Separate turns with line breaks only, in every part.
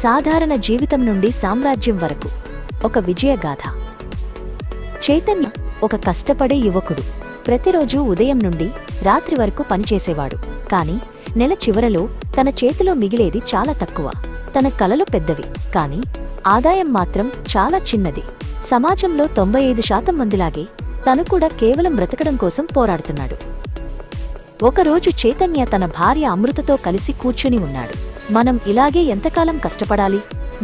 సాధారణ జీవితం నుండి సామ్రాజ్యం వరకు ఒక విజయగాథ. చైతన్య ఒక కష్టపడే యువకుడు. ప్రతిరోజూ ఉదయం నుండి రాత్రి వరకు పనిచేసేవాడు. కాని నెల చివరలో తన చేతిలో మిగిలేది చాలా తక్కువ. తన కలలు పెద్దవి, కాని ఆదాయం మాత్రం చాలా చిన్నది. సమాజంలో 95% మందిలాగే తను కూడా కేవలం బ్రతకడం కోసం పోరాడుతున్నాడు. ఒకరోజు చైతన్య తన భార్య అమృతతో కలిసి కూర్చుని ఉన్నాడు. మనం ఇలాగే ఎంతకాలం కష్టపడాలి?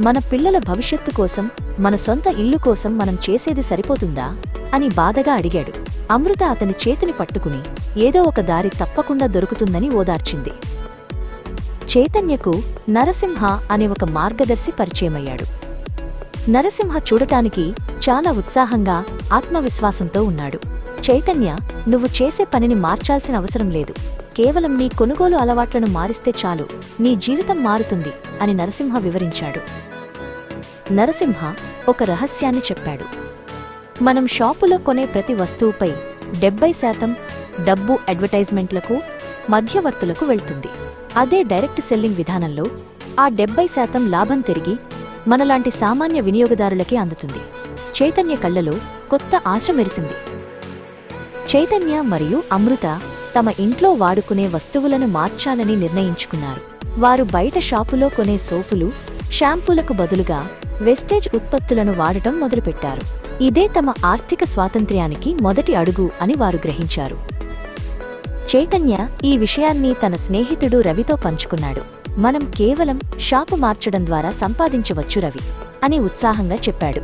మన పిల్లల భవిష్యత్తు కోసం, మన సొంత ఇల్లు కోసం మనం చేసేది సరిపోతుందా అని బాధగా అడిగాడు. అమృత అతని చేతిని పట్టుకుని ఏదో ఒక దారి తప్పకుండా దొరుకుతుందని ఓదార్చింది. చైతన్యకు నరసింహ అనే ఒక మార్గదర్శి పరిచయమయ్యాడు. నరసింహ చూడటానికి చాలా ఉత్సాహంగా, ఆత్మవిశ్వాసంతో ఉన్నాడు. చైతన్య, నువ్వు చేసే పనిని మార్చాల్సిన అవసరం లేదు. కేవలం నీ కొనుగోలు అలవాట్లను మారిస్తే చాలు, నీ జీవితం మారుతుంది అని నరసింహ వివరించాడు. నరసింహ ఒక రహస్యాన్ని చెప్పాడు. మనం షాపులో కొనే ప్రతి వస్తువుపై 70% డబ్బు అడ్వర్టైజ్మెంట్లకు, మధ్యవర్తులకు వెళ్తుంది. అదే డైరెక్ట్ సెల్లింగ్ విధానంలో ఆ 70% లాభం తిరిగి మనలాంటి సామాన్య వినియోగదారులకే అందుతుంది. చైతన్య కళ్లలో కొత్త ఆశ మెరిసింది. చైతన్య మరియు అమృత తమ ఇంట్లో వాడుకునే వస్తువులను మార్చాలని నిర్ణయించుకున్నారు. వారు బయట షాపులో కొనే సోపులు, షాంపూలకు బదులుగా వెస్టేజ్ ఉత్పత్తులను వాడటం మొదలుపెట్టారు. ఇదే తమ ఆర్థిక స్వాతంత్ర్యానికి మొదటి అడుగు అని వారు గ్రహించారు. చైతన్య ఈ విషయాన్ని తన స్నేహితుడు రవితో పంచుకున్నాడు. మనం కేవలం షాపు మార్చడం ద్వారా సంపాదించవచ్చు రవి అని ఉత్సాహంగా చెప్పాడు.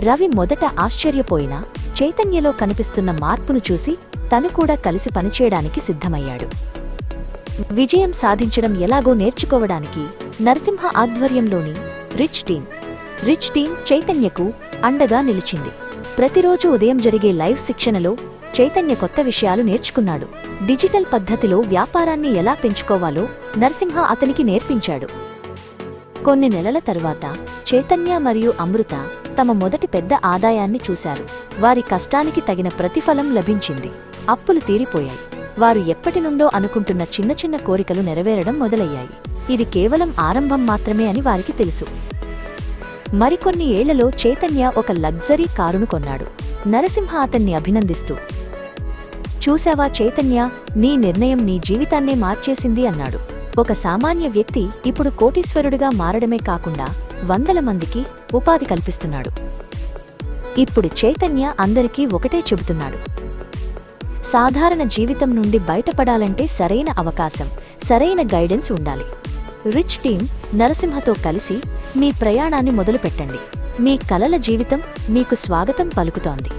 రవి మొదట ఆశ్చర్యపోయినా చైతన్యలో కనిపిస్తున్న మార్పును చూసి తను కూడా కలిసి పనిచేయడానికి సిద్ధమయ్యాడు. విజయం సాధించడం ఎలాగో నేర్చుకోవడానికి నరసింహ ఆధ్వర్యంలోని రిచ్ టీం చైతన్యకు అండగా నిలిచింది. ప్రతిరోజు ఉదయం జరిగే లైవ్ శిక్షణలో చైతన్య కొత్త విషయాలు నేర్చుకున్నాడు. డిజిటల్ పద్ధతిలో వ్యాపారాన్ని ఎలా పెంచుకోవాలో నరసింహ అతనికి నేర్పించాడు. కొన్ని నెలల తరువాత చైతన్య మరియు అమృత తమ మొదటి పెద్ద ఆదాయాన్ని చూశారు. వారి కష్టానికి తగిన ప్రతిఫలం లభించింది. అప్పులు తీరిపోయాయి. వారు ఎప్పటినుండో అనుకుంటున్న చిన్న చిన్న కోరికలు నెరవేరడం మొదలయ్యాయి. ఇది కేవలం ఆరంభం మాత్రమే అని వారికి తెలుసు. మరికొన్ని ఏళ్లలో చైతన్య ఒక లగ్జరీ కారును కొన్నాడు. నరసింహ అతన్ని అభినందిస్తూ, చూశావా చైతన్య, నీ నిర్ణయం నీ జీవితాన్నే మార్చేసింది అన్నాడు. ఒక సామాన్య వ్యక్తి ఇప్పుడు కోటీశ్వరుడిగా మారడమే కాకుండా 100 మందికి ఉపాధి కల్పిస్తున్నాడు. ఇప్పుడు చైతన్య అందరికీ ఒకటే చెబుతున్నాడు. సాధారణ జీవితం నుండి బయటపడాలంటే సరైన అవకాశం, సరైన గైడెన్స్ ఉండాలి. రిచ్ టీం నరసింహతో కలిసి మీ ప్రయాణాన్ని మొదలుపెట్టండి. మీ కలల జీవితం మీకు స్వాగతం పలుకుతోంది.